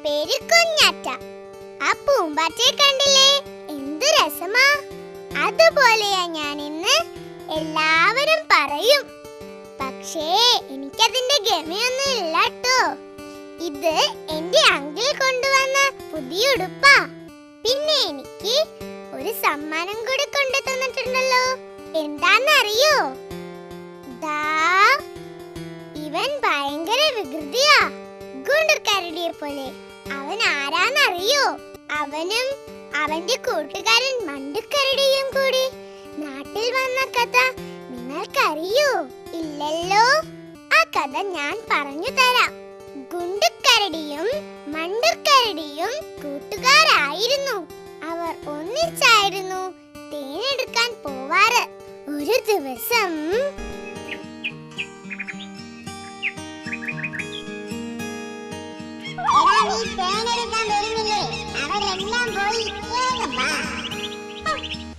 പേര് കുഞ്ഞാറ്റ. ആ പൂമ്പാറ്റയെ കണ്ടില്ലേ, എന്ത് രസമാ. അതുപോലെയാ ഞാൻ ഇന്ന് എല്ലാവരും പറയും. പക്ഷേ എനിക്കതിന്റെ ഗമയൊന്നും ഇല്ലാട്ടോ. ഇത് എന്റെ അങ്കിൾ കൊണ്ടുവന്ന പുതിയ ഉടുപ്പാ. പിന്നെ എനിക്ക് ഒരു സമ്മാനം കൂടി കൊണ്ടു തന്നിട്ടുണ്ടല്ലോ. എന്താന്നറിയോ? ദാ ഇവൻ ഭയങ്കര വികൃതിയാ, ഗുണ്ടർക്കാരടിയെ പോലെ. അവൻ ആരാന്നറിയോ? അവനും അവന്റെ കൂട്ടുകാരൻ മണ്ടുക്കരടിയും കൂടി നാട്ടിൽ വന്ന കഥ നിങ്ങൾക്കറിയോ? ഇല്ലല്ലോ. ആ കഥ ഞാൻ പറഞ്ഞു തരാം. ഗുണ്ടുക്കരടിയും മണ്ടുക്കരടിയും കൂട്ടുകാരായിരുന്നു. അവർ ഒന്നിച്ചായിരുന്നു തേനെടുക്കാൻ പോവാറ്. ഒരു ദിവസം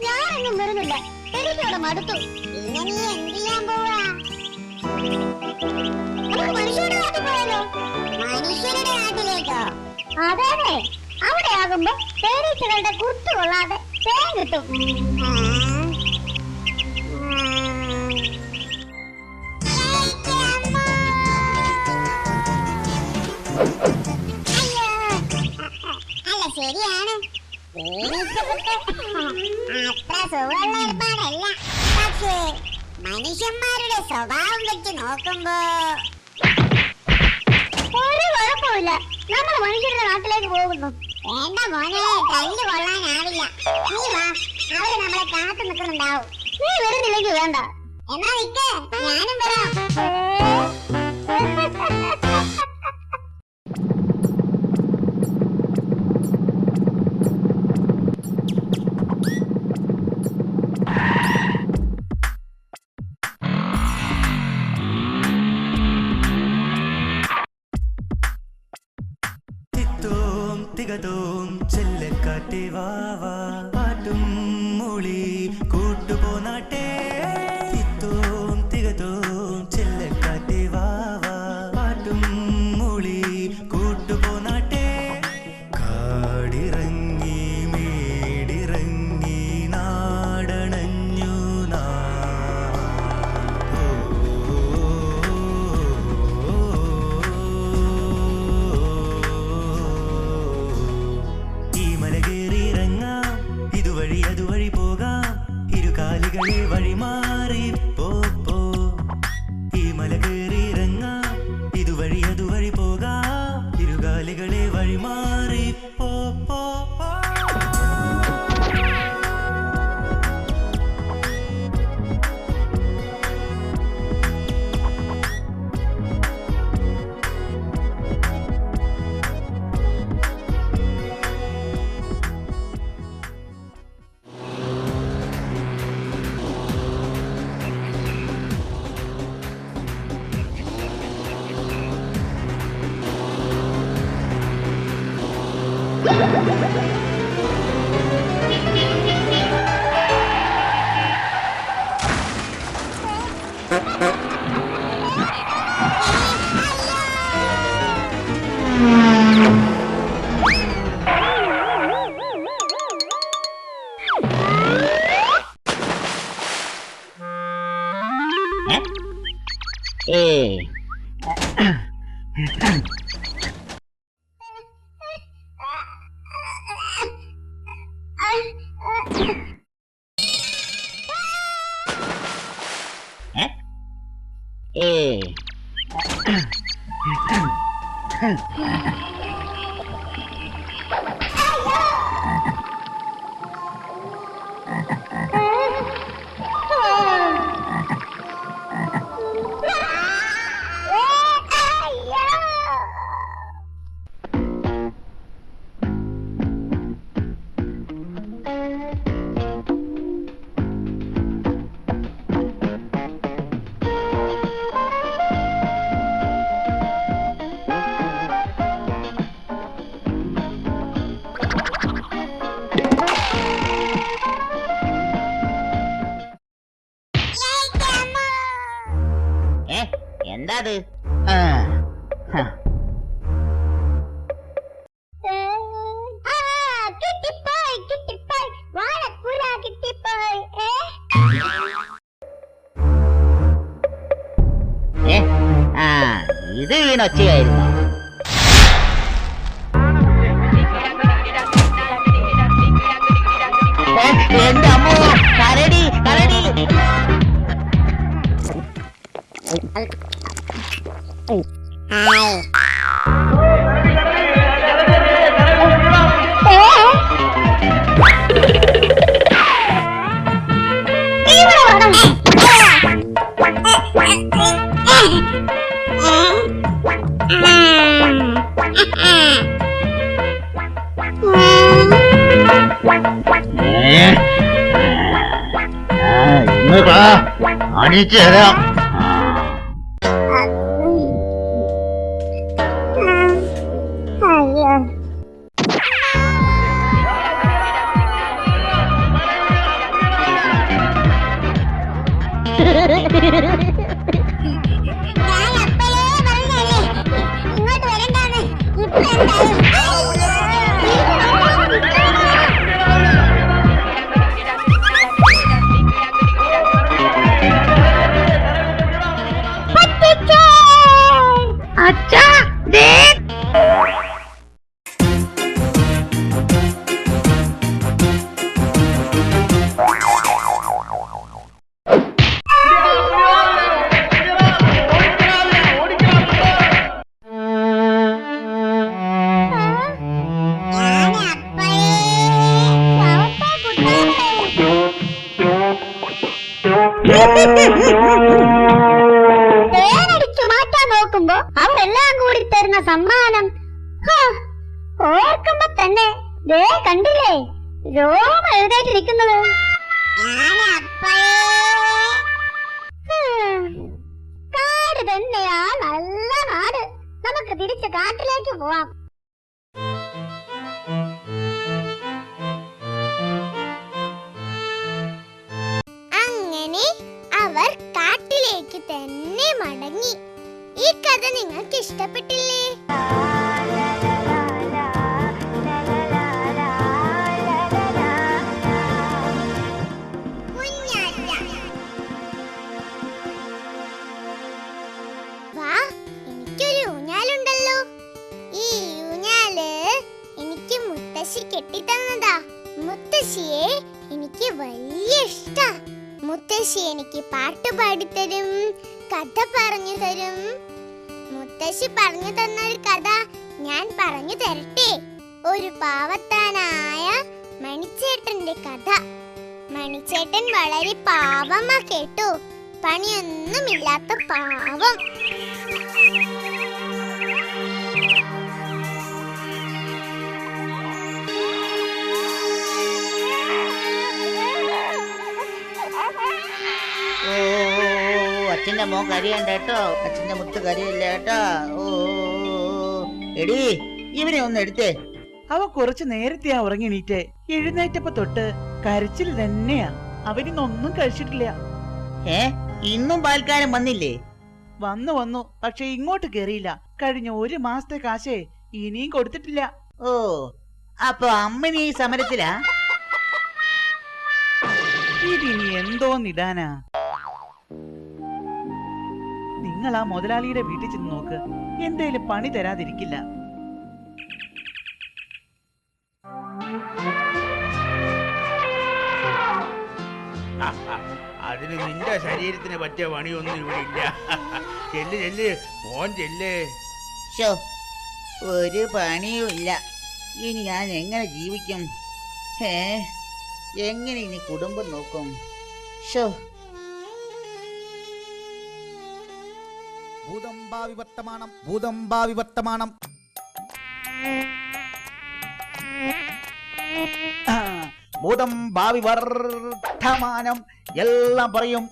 ഞാനൊന്നും വരുന്നില്ല, എനിക്കവിടെ മടുത്തു. പിന്നെ നീ എന്ത് ചെയ്യാൻ പോവാ? മനുഷ്യരുടെ നാട്ടിൽ പോയാലോ? മനുഷ്യരുടെ നാട്ടിലേക്കോ? അതെ, അവിടെ ആകുമ്പോ തേനീച്ചകളുടെ കുത്തു കൊള്ളാതെ തേൻ കിട്ടും. ശരിയാണ്, അത്ര സുഖമുള്ള ഏർപ്പാടല്ല. പക്ഷേ മനുഷ്യന്മാരുടെ സ്വഭാവം വെച്ച് നോക്കുമ്പോ ഒരു കുഴപ്പമില്ല. നമ്മൾ മനുഷ്യരുടെ നാട്ടിലേക്ക് പോകുന്നു. വേണ്ട മോനെ, തല്ല് കൊള്ളാനാവില്ല. നീ വാ, അവര് നമ്മളെ കാത്തു നിൽക്കുന്നുണ്ടാവും. നീ വരുന്നില്ലെങ്കിൽ വേണ്ട. എന്നാ നിക്ക്, ഞാനും വരാം. തികതോം ചെല്ലക്കാറ്റേ വാവാ, പാട്ടും മൂളി കൂട്ടുപോനാട്ടെ. തിത്തോം തികതോം ചെല്ലക്കാറ്റേ വാവാ, പാട്ടും മൂളി കൂട്ടുപോനാട്ടെ. കാടിറങ്ങി മേടിറങ്ങി നാടണഞ്ഞു നാ. ഈ മല കേറിയിറങ്ങാം, ഇതുവഴി അതുവഴി പോകാം. എന്താ അത്? ഇത് വീണൊച്ചയായിരുന്നു. എന്റെ അമ്മോ, കരടി കരടി. അണിച്ചു തരാം. തേനടിച്ചു മാറ്റാൻ നോക്കുമ്പോ അവരെല്ലാം കൂടി തരുന്ന സമ്മാനം ഓർക്കുമ്പോ തന്നെ ദേ കണ്ടില്ലേ രോമ എഴുതായിട്ടിരിക്കുന്നത്. കാട് തന്നെയാ നല്ല നാട്. നമുക്ക് തിരിച്ച് കാട്ടിലേക്ക് പോവാം. അങ്ങനെ അവർ കാട്ടിലേക്ക് തന്നെ മടങ്ങി. ഈ കഥ നിങ്ങൾക്ക് ഇഷ്ടപ്പെട്ടില്ലേ? വാ, എനിക്കൊരു ഊഞ്ഞാലുണ്ടല്ലോ. ഈ ഊഞ്ഞാല് എനിക്ക് മുത്തശ്ശി കെട്ടിത്തന്നതാ. മുത്തശ്ശിയെ എനിക്ക് വലിയ ഇഷ്ടാ. മുത്തശ്ശി എനിക്ക് പാട്ട് പാടിത്തരും, കഥ പറഞ്ഞു തരും. മുത്തശ്ശി പറഞ്ഞു തന്നൊരു കഥ ഞാൻ പറഞ്ഞു തരട്ടെ. ഒരു പാവത്താനായ മണിച്ചേട്ടന്റെ കഥ. മണിച്ചേട്ടൻ വളരെ പാവമാ കേട്ടോ. പണിയൊന്നുമില്ലാത്ത പാവം. അച്ഛന്റെ മോൻ കരയണ്ട കേട്ടോ. അച്ഛന്റെ മുത്ത് കരയില്ല കേട്ടോ. ഓ എടി, ഇവനെ ഒന്ന് എടുത്തേ. അവ കുറച്ചു നേരത്തെയാ ഉറങ്ങിണീറ്റെ. എഴുന്നേറ്റപ്പോ തൊട്ട് കരച്ചിൽ തന്നെയാ. അവനിന്നൊന്നും കഴിച്ചിട്ടില്ല. ഇന്നും പാൽക്കാരൻ വന്നില്ലേ? വന്നു പക്ഷെ ഇങ്ങോട്ട് കേറിയില്ല. കഴിഞ്ഞ 1 മാസത്തെ കാശേ ഇനിയും കൊടുത്തിട്ടില്ല. ഓ, അപ്പൊ അമ്മനി ഈ സമരത്തിലാ? ഇതിനി എന്തോന്നിടാനാ? നിങ്ങൾ ആ മുതലാളിയുടെ വീട്ടിൽ ചെന്ന് നോക്ക്. എന്തേലും പണി തരാതിരിക്കില്ല. അതിന് നിന്റെ ശരീരത്തിന് പറ്റിയ പണിയൊന്നും ഇവിടെ ഇല്ല. ചെല്ല് മോൻ ചെല്ല്. ഒരു പണിയും ഇല്ല. ഇനി ഞാൻ എങ്ങനെ ജീവിക്കും? എങ്ങനെ ഇനി കുടുംബം നോക്കും? ഭൂതംഭാവി വർത്തമാനം. ഭൂതം ഭാവി വർത്തമാനം എല്ലാം പറയും.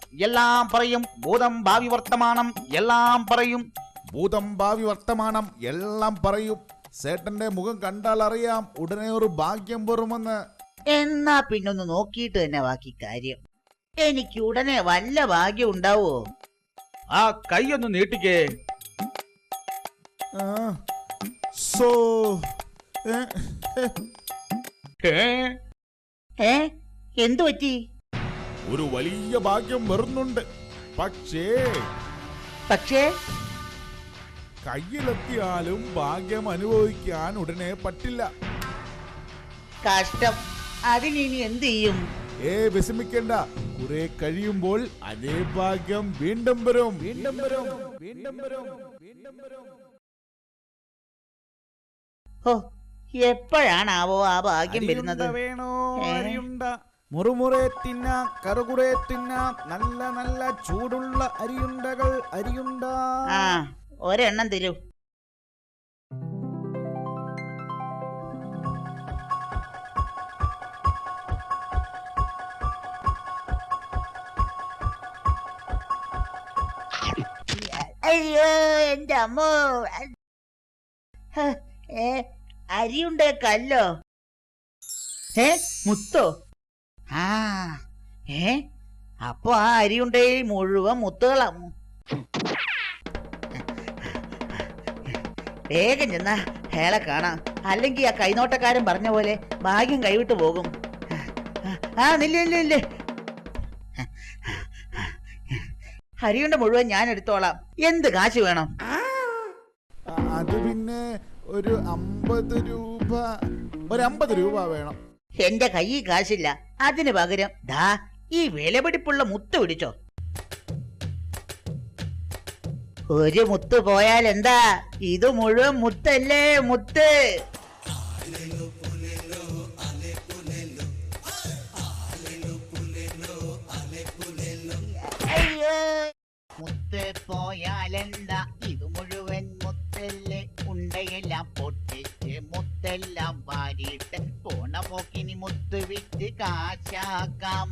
ഭൂതം ഭാവി വർത്തമാനം എല്ലാം പറയും. സേട്ടന്റെ മുഖം കണ്ടാൽ അറിയാം ഉടനെ ഒരു ഭാഗ്യം വരുമെന്ന്. എന്നാ പിന്നൊന്ന് നോക്കിയിട്ട് തന്നെ ബാക്കി കാര്യം. എനിക്ക് ഉടനെ വല്ല ഭാഗ്യം ഉണ്ടാവോ? ആ കൈയൊന്ന് നീട്ടിക്കേ. എന്തു പറ്റി? ഒരു വലിയ ഭാഗ്യം വരുന്നുണ്ട്. പക്ഷേ കയ്യിലെത്തിയാലും ഭാഗ്യം അനുഭവിക്കാൻ ഉടനെ പറ്റില്ല. കഷ്ടം. അതിനി എന്ത് ചെയ്യും? വിഷമിക്കണ്ട. കുറെ കഴിയുമ്പോൾ അതേ ഭാഗ്യം വീണ്ടും വരും. എപ്പോഴാണാവോ ആ ഭാഗ്യം വരുന്നത്? വേണോ അരിയുണ്ട? മുറുമുറെ തിന്ന, കറുകുറെ തിന്ന, നല്ല നല്ല ചൂടുള്ള അരിയുണ്ടകൾ. ആ, ഒരെണ്ണം തരൂ. അയ്യോ, എന്റെ അമ്മോ. അരിയുണ്ട കല്ലോ? മുത്തോ? അപ്പൊ ആ അരിയുണ്ടയിൽ മുഴുവൻ മുത്തുകളാ. വേഗം ചെന്നാ ഹേളെ കാണാം. അല്ലെങ്കിൽ ആ കൈനോട്ടക്കാരൻ പറഞ്ഞ പോലെ ഭാഗ്യം കൈവിട്ടു പോകും. നില്ലേ. അരിയുണ്ട മുഴുവൻ ഞാൻ എടുത്തോളാം. എന്ത് കാശ് വേണം? അത് പിന്നെ ഒരു 50 രൂപ വേണം. എന്റെ കയ്യിൽ കാശില്ല. അതിന് പകരം ദാ ഈ വിലപിടിപ്പുള്ള മുത്ത് പിടിച്ചോ. ഒരു മുത്ത് പോയാൽ എന്താ? ഇത് മുഴുവൻ മുത്തല്ലേ, മുത്ത്. അയ്യോ, മുത്ത് പോയാലെന്താ? ഇത് മുഴുവൻ മുത്തല്ലേ. ഉണ്ടയെല്ലാം പൊട്ടിച്ച് മുത്തെല്ലാം വാരിയിട്ട് പോണ പോക്കിനി മുത്ത് വിറ്റ് കാശാക്കാം.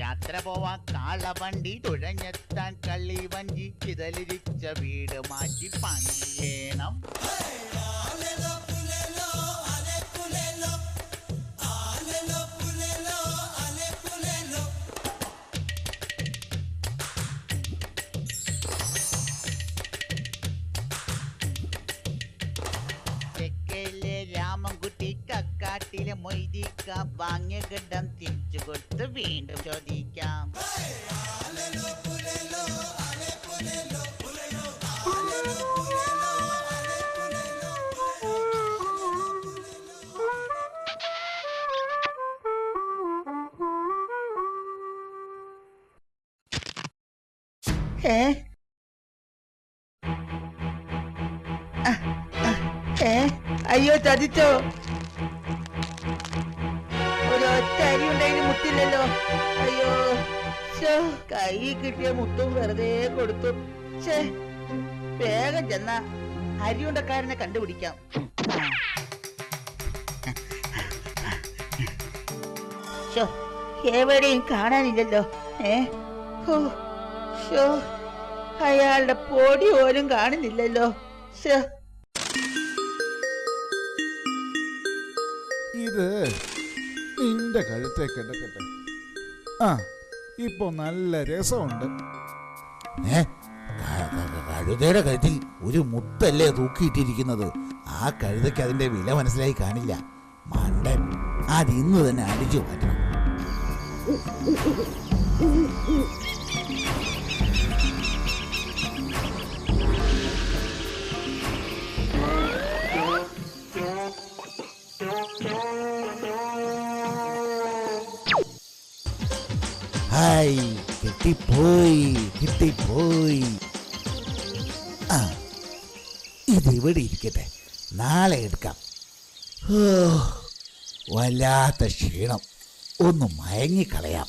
യാത്ര പോവാൻ കാളവണ്ടി, തുഴഞ്ഞെത്താൻ കള്ളിവഞ്ചി, ചിതലിരിച്ച വീട് മാറ്റി പണിയണം. തെക്കയിലെ രാമൻകുട്ടി കക്കാട്ടിലെ മൊയ്തിക്ക വാങ്ങിയ ഗഡം തിരിച്ചു കൊടുത്ത് വീണ്ടും ചോദിക്കാം. അയ്യോ, ചതിച്ചോ? ഒരൊറ്റ അരി ഉണ്ടായിരുന്നു, മുത്തില്ലല്ലോ. അയ്യോ, കൈ കിട്ടിയ മുത്തും വെറുതെ കൊടുത്തു. വേഗം ചെന്ന അരിയുണ്ടക്കാരനെ കണ്ടുപിടിക്കാം. ശോ, എവിടെയും കാണാനില്ലല്ലോ. അയാളുടെ പൊടി പോലും കാണുന്നില്ലല്ലോ. ഇത് നിന്റെ കഴുത്തേക്ക് എടുക്കട്ടെ. ആ, ഇപ്പൊ നല്ല രസമുണ്ട്. കഴുതയുടെ കഴുത്തിൽ ഒരു മുത്തല്ലേ തൂക്കിയിട്ടിരിക്കുന്നത്. ആ കഴുതയ്ക്ക് അതിന്റെ വില മനസ്സിലായി കാണില്ല. മണ്ടൻ, അത് ഇന്ന് തന്നെ അടിച്ചു മാറ്റണം. ഹായ്, കിട്ടിപ്പോയി കിട്ടിപ്പോയി. ആ, ഇതിവിടെ ഇരിക്കട്ടെ, നാളെ എടുക്കാം. വല്ലാത്ത ക്ഷീണം, ഒന്ന് മയങ്ങിക്കളയാം.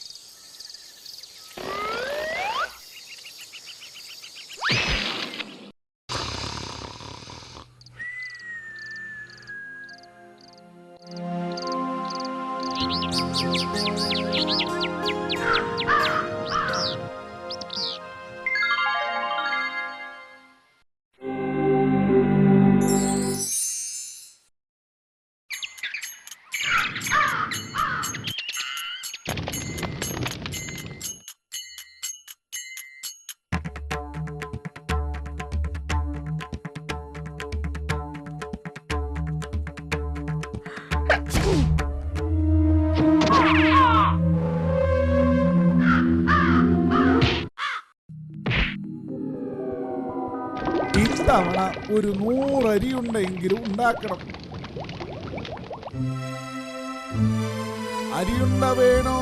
ഇത്തവണ ഒരു 100 അരിയുണ്ടെങ്കിലും ഉണ്ടാക്കണം. അരിയുണ്ട വേണോ?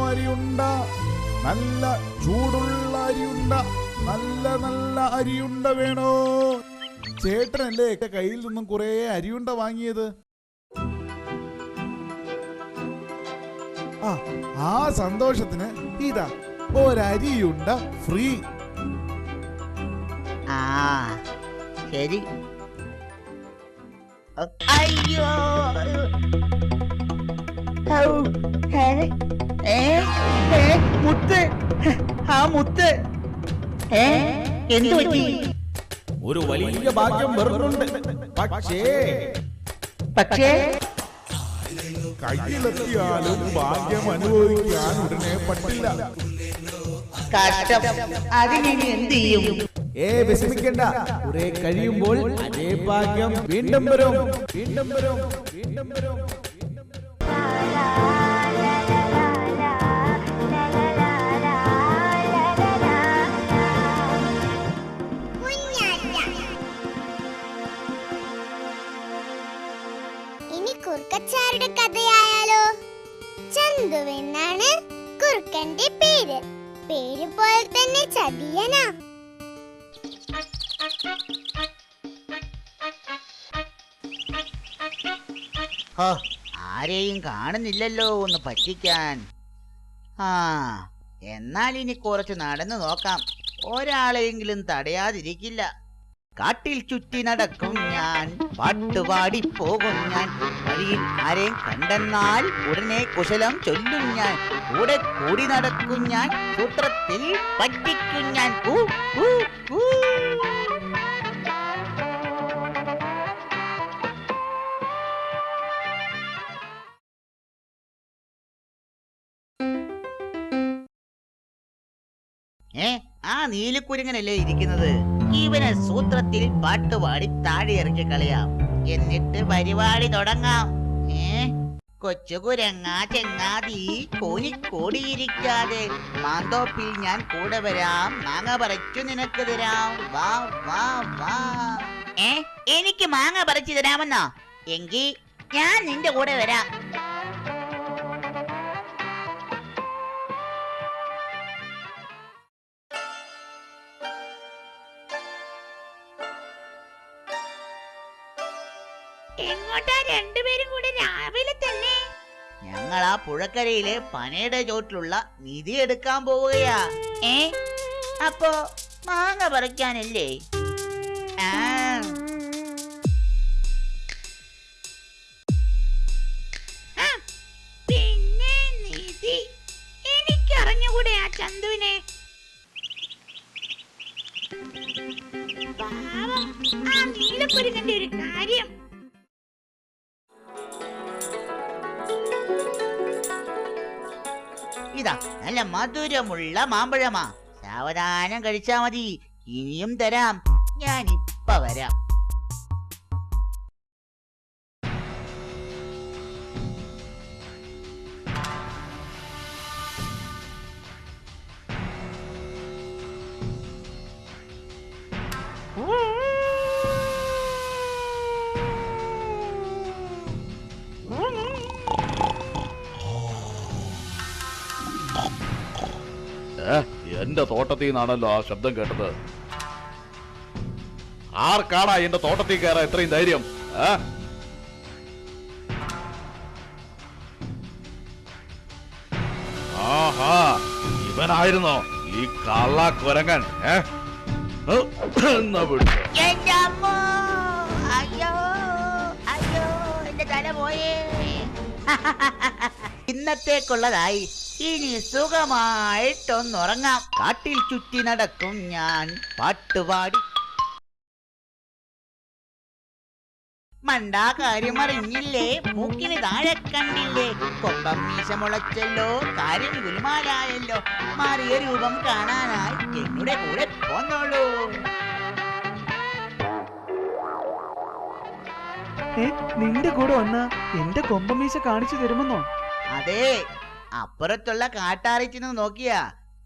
അരിയുണ്ട, നല്ല ചൂടുള്ള അരിയുണ്ട, നല്ല നല്ല അരിയുണ്ട വേണോ? ചേട്ടനല്ലേ കയ്യിൽ നിന്നും കുറെ അരിയുണ്ട വാങ്ങിയത്? ആ സന്തോഷത്തിന് ഇതാ ഒരരിയുണ്ട ഫ്രീ. ആ, ശരി. അയ്യോ, മുത്ത്, ആ മുത്ത് എന്തു പറ്റി? ഒരു വലിയ ഭാഗ്യം വരുന്നുണ്ട്. പക്ഷേ കയ്യിലെത്തിയാലും ഭാഗ്യം അനുഭവിക്കാൻ ഉടനെ പറ്റില്ല. കഷ്ടം, അതിനി എന്ത് ചെയ്യും? വിഷമിക്കണ്ട, കുറെ കഴിയുമ്പോൾ അതേ ഭാഗ്യം വീണ്ടും വരും, വീണ്ടും വരും, വീണ്ടും വരും. ഇനി കുറുക്കച്ചാരുടെ കഥയായാലോ? ചന്തുവെന്നാണ് കുറുക്കന്റെ പേര്. പേര് പോലെ തന്നെ ചതിയനാ. ആരെയും കാണുന്നില്ലല്ലോ ഒന്ന് പറ്റിക്കാൻ. എന്നാൽ ഇനി കുറച്ച് നടന്നു നോക്കാം, ഒരാളെങ്കിലും തടയാതിരിക്കില്ല. കാട്ടിൽ ചുറ്റി നടക്കും ഞാൻ, പാട്ടുപാടി പോകും ഞാൻ, വഴിയിൽ ആരെയും കണ്ടെന്നാൽ ഉടനെ കുശലം ചൊല്ലും ഞാൻ, കൂടെ കൂടി നടക്കും ഞാൻ, സൂത്രത്തിൽ പറ്റിക്കും ഞാൻ. ആ നീലിക്കുരങ്ങനല്ലേ ഇരിക്കുന്നത്? ഇവനെ സൂത്രത്തിൽ പാട്ടുപാടി താഴെ ഇറക്കി കളയാം, എന്നിട്ട് പരിപാടി തുടങ്ങാം. കൊച്ചു കുരങ്ങ ചെങ്ങാതി കോനിക്കോടിയിരിക്കാതെ, മാന്തോപ്പിൽ ഞാൻ കൂടെ വരാം, മാങ്ങ പറിച്ചു നിനക്ക് തരാം, വാ വാ വാ. എനിക്ക് മാങ്ങ പറിച്ചു തരാമെന്നോ? എങ്കിൽ ഞാൻ നിന്റെ കൂടെ വരാം. എങ്ങോട്ടാ രണ്ടുപേരും കൂടെ രാവിലെ തന്നെ? ഞങ്ങൾ ആ പുഴക്കരയിലെ പനയുടെ ചോട്ടിലുള്ള നിധി എടുക്കാൻ പോവുകയാ. അപ്പോ മാങ്ങ പറിക്കാനല്ലേ? ആ. ആ, പിന്നെ നിധി എനിക്കറിഞ്ഞുകൂടെ ആ ചന്തുവിനെ. പാവം ആ നീലക്കുരുങ്ങന്റെ ഒരു കാര്യം. ഇതാ നല്ല മധുരമുള്ള മാമ്പഴമാ. സാവധാനം കഴിച്ചാ മതി. ഇനിയും തരാം. ഞാൻ ഇപ്പ വരാം. എന്റെ തോട്ടത്തിൽ നിന്നാണല്ലോ ആ ശബ്ദം കേട്ടത്. ആർക്കാടാ എന്റെ തോട്ടത്തിൽ കയറാൻ ഇത്രയും ധൈര്യം? ആഹാ, ഇവനായിരുന്നോ ഈ കള്ള കുരങ്ങൻ? എന്റെ അമ്മോ! അയ്യോ അയ്യോ, എന്റെ തല പോയേ. ഇന്നത്തേക്കുള്ളതായി. ഇനി സുഖമായിട്ടൊന്നുറങ്ങാം. കാട്ടിൽ ചുറ്റി നടക്കും ഞാൻ പാട്ടുപാടി. മണ്ടാ കാര്യം അറിഞ്ഞില്ലേ? മൂക്കിന് താഴെ കണ്ടില്ലേ? കൊമ്പം മീശ മുളച്ചല്ലോ, കാര്യം ഗുൽമാലായല്ലോ. മാറിയ രൂപം കാണാനായി എന്നുടെ കൂടെ പോന്നോളൂ. നിന്റെ കൂടെ വന്ന എന്റെ കൊമ്പമീശ കാണിച്ചു തരുമെന്നോ? അതെ, അപ്പുറത്തുള്ള കാട്ടാറി ചെന്ന് നോക്കിയാ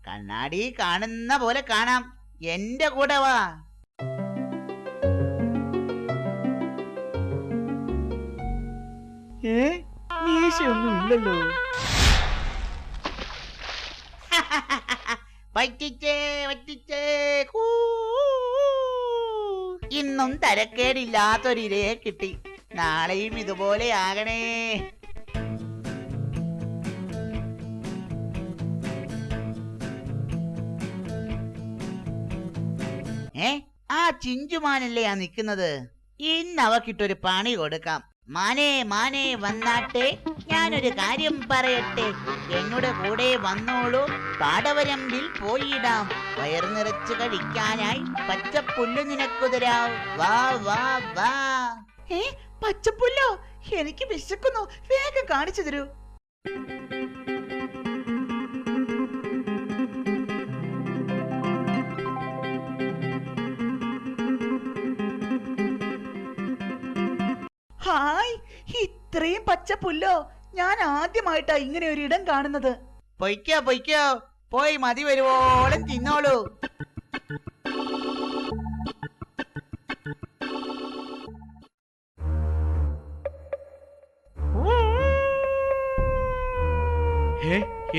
കണ്ണാടി കാണുന്ന പോലെ കാണാം. എന്റെ കൂടെ വാ. മീശയൊന്നും ഇല്ലല്ലോ. പറ്റിച്ചേ പറ്റിച്ചേ. ഇന്നും തരക്കേടില്ലാത്തൊരിരയെ കിട്ടി. നാളെയും ഇതുപോലെ ആകണേ. ആ ചിഞ്ചുമാനല്ലേ ആ നിക്കുന്നത്? ഇന്ന് അവക്കിട്ടൊരു പണി കൊടുക്കാം. മാനേ മാനേ വന്നാട്ടെ, ഞാനൊരു കാര്യം പറയട്ടെ. എന്നോട് കൂടെ വന്നോളൂ, പാടവരമ്പിൽ പോയിടാം. വയർ നിറച്ച് കഴിക്കാനായി പച്ചപ്പുല്ല് നിനക്കുതരാം. വാ വാ വാ. പച്ചപ്പുല്ലോ? എനിക്ക് വിശക്കുന്നു, വേഗം കാണിച്ചു തരൂ. ഹായ്, ഇത്രയും പച്ചപ്പുല്ലോ? ഞാൻ ആദ്യമായിട്ടാ ഇങ്ങനെ ഒരു ഇടം കാണുന്നത്. പൊയ്ക്കോ പൊയ്ക്കോ, പോയി മതി വരുവോളം തിന്നോളൂ.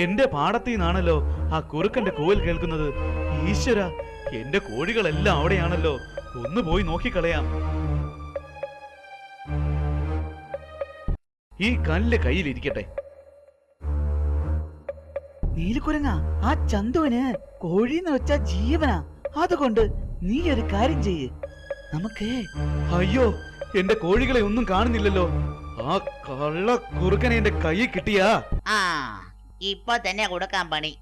എന്റെ പാടത്തിൽ നിന്നാണല്ലോ ആ കുറുക്കന്റെ കൂവൽ കേൾക്കുന്നത്. ഈശ്വര, എന്റെ കോഴികളെല്ലാം അവിടെയാണല്ലോ. ഒന്ന് പോയി നോക്കിക്കളയാം. ഈ കല്ല് കയ്യിലിരിക്കട്ടെ. നീലക്കുരങ്ങ, ആ ചന്തുവിന് കോഴിന്ന് വെച്ചാ ജീവനാ. അതുകൊണ്ട് നീ ഒരു കാര്യം ചെയ്യ്. നമുക്ക് അയ്യോ, എന്റെ കോഴികളെ ഒന്നും കാണുന്നില്ലല്ലോ. ആ കള്ള കുറുക്കനെ എന്റെ കൈ കിട്ടിയാ ആ ഇപ്പൊ തന്നെ കൊടുക്കാൻ പണി.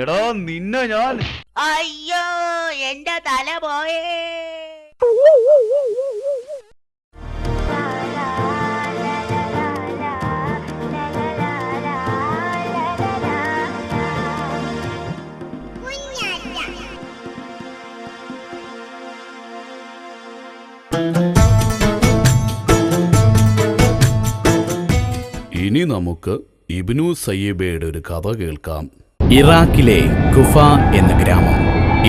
എടാ, നിന്നെ ഞാൻ. അയ്യോ, എന്റെ തല പോയേ. ഇനി നമുക്ക് ഇബ്നു സയ്യിബയുടെ ഒരു കഥ കേൾക്കാം. ഇറാഖിലെ കുഫ എന്ന ഗ്രാമം.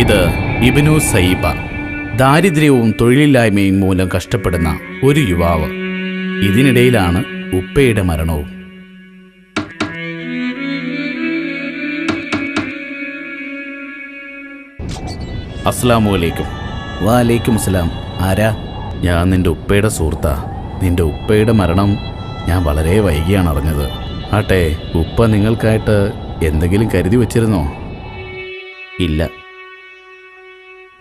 ഇത് ഇബ്നു സയ്യിബ, ദാരിദ്ര്യവും തൊഴിലില്ലായ്മയും മൂലം കഷ്ടപ്പെടുന്ന ഒരു യുവാവ്. ഇതിനിടയിലാണ് ഉപ്പയുടെ മരണവും. അസ്സലാമു അലൈക്കും. വാലൈക്കും അസ്സലാം. ആരാ? ഞാൻ നിന്റെ ഉപ്പയുടെ സുഹൃത്താ. നിന്റെ ഉപ്പയുടെ മരണം ഞാൻ വളരെ വൈകിയാണ് അറിഞ്ഞത്. ആട്ടെ, ഉപ്പ നിങ്ങൾക്കായിട്ട് എന്തെങ്കിലും കരുതി വച്ചിരുന്നോ? ഇല്ല.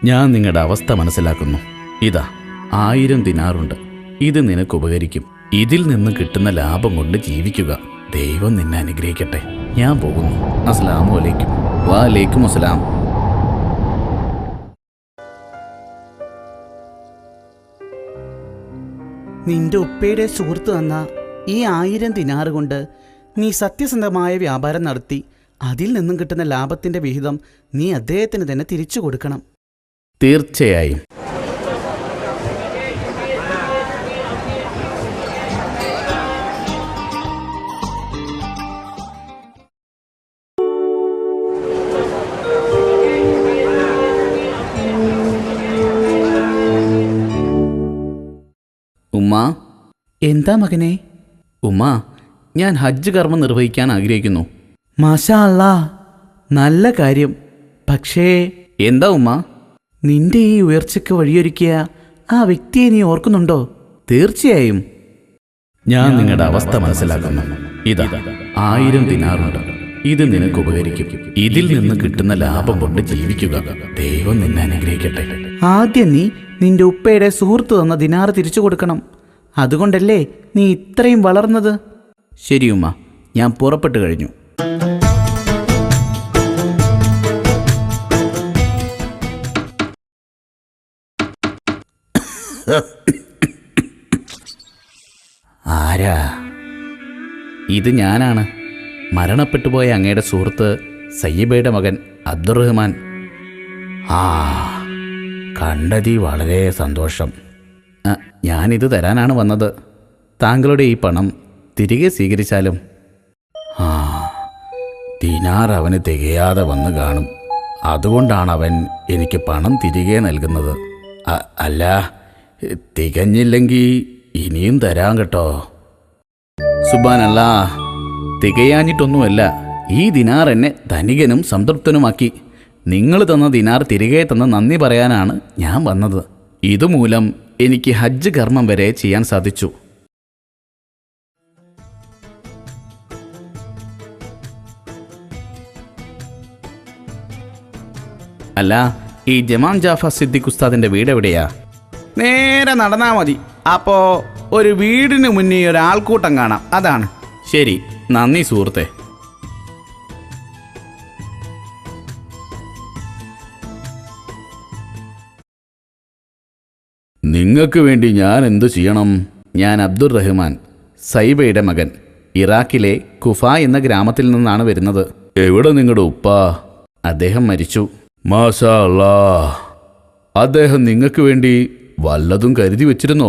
ഞാൻ നിങ്ങളുടെ അവസ്ഥ മനസ്സിലാക്കുന്നു. ഇതാ 1000 ദിനാറുണ്ട്. ഇത് നിനക്ക് ഉപകരിക്കും. ഇതിൽ നിന്ന് കിട്ടുന്ന ലാഭം കൊണ്ട് ജീവിക്കുക. ദൈവം നിന്നെ അനുഗ്രഹിക്കട്ടെ. ഞാൻ പോകുന്നു. അസ്സലാമു അലൈക്കും. വഅലൈക്കും അസ്സലാം. നിന്റെ ഉപ്പയുടെ സുഹൃത്ത് തന്ന ഈ 1000 ദിനാറ് കൊണ്ട് നീ സത്യസന്ധമായ വ്യാപാരം നടത്തി അതിൽ നിന്നും കിട്ടുന്ന ലാഭത്തിന്റെ വിഹിതം നീ അദ്ദേഹത്തിന് തന്നെ തിരിച്ചു കൊടുക്കണം. തീർച്ചയായും. ഉമ്മ. എന്താ മകനെ? ഉമ്മ, ഞാൻ ഹജ്ജ് കർമ്മം നിർവഹിക്കാൻ ആഗ്രഹിക്കുന്നു. മാഷാ അല്ലാ, നല്ല കാര്യം. പക്ഷേ എന്താ ഉമ്മ? നിന്റെ ഈ ഉയർച്ചയ്ക്ക് വഴിയൊരുക്കിയ ആ വ്യക്തിയെ നീ ഓർക്കുന്നുണ്ടോ? തീർച്ചയായും. ഞാൻ നിങ്ങളുടെ അവസ്ഥ മനസ്സിലാക്കുന്നു. ഇതാ 1000 ദിനാറുണ്ട്. ഇത് നിനക്ക് ഉപകരിക്കും. ഇതിൽ നിന്ന് കിട്ടുന്ന ലാഭം കൊണ്ട് ജീവിക്കുക. ദൈവം നിന്നെ അനുഗ്രഹിക്കട്ടെ. ആദ്യം നീ നിന്റെ ഉപ്പയുടെ സുഹൃത്ത് തന്ന ദിനാറ് തിരിച്ചു കൊടുക്കണം. അതുകൊണ്ടല്ലേ നീ ഇത്രയും വളർന്നത്. ശരി ഉമ്മ, ഞാൻ പുറപ്പെട്ടു കഴിഞ്ഞു. ആരാ? ഇത് ഞാനാണ്. മരണപ്പെട്ടുപോയ അങ്ങയുടെ സുഹൃത്ത് സയ്യിബയുടെ മകൻ അബ്ദുറഹ്മാൻ. ആ, കണ്ടതി വളരെ സന്തോഷം. ഞാനിത് തരാനാണ് വന്നത്. താങ്കളുടെ ഈ പണം തിരികെ സ്വീകരിച്ചാലും? ആ, ദിനാർ അവന് തികയാതെ വന്നു കാണും. അതുകൊണ്ടാണ് അവൻ എനിക്ക് പണം തിരികെ നൽകുന്നത്. അല്ല, തികഞ്ഞില്ലെങ്കിൽ ഇനിയും തരാം കേട്ടോ. സുബ്ഹാനല്ലാ, തികയാഞ്ഞിട്ടൊന്നുമല്ല. ഈ ദിനാർ എന്നെ ധനികനും സംതൃപ്തനുമാക്കി. നിങ്ങൾ തന്ന ദിനാർ തിരികെ തന്ന നന്ദി പറയാനാണ് ഞാൻ വന്നത്. ഇതുമൂലം എനിക്ക് ഹജ്ജ് കർമ്മം വരെ ചെയ്യാൻ സാധിച്ചു. അല്ല, ഈ ജമാം ജാഫർ സിദ്ദിഖ് ഉസ്താദിന്റെ വീട് എവിടെയാ? നേരെ നടന്നാ മതി. അപ്പോ ഒരു വീടിന് മുന്നേ ഒരാൾക്കൂട്ടം കാണാം. അതാണ്. ശരി, നന്ദി സുഹൃത്തെ. നിങ്ങൾക്ക് വേണ്ടി ഞാൻ എന്തു ചെയ്യണം? ഞാൻ അബ്ദുറഹ്മാൻ, സൈബയുടെ മകൻ. ഇറാഖിലെ കുഫ എന്ന ഗ്രാമത്തിൽ നിന്നാണ് വരുന്നത്. എവിടെ നിങ്ങളുടെ ഉപ്പ? അദ്ദേഹം മരിച്ചു. മാഷാ അല്ലാ. അദ്ദേഹം നിങ്ങൾക്ക് വേണ്ടി വല്ലതും കരുതി വെച്ചിരുന്നോ?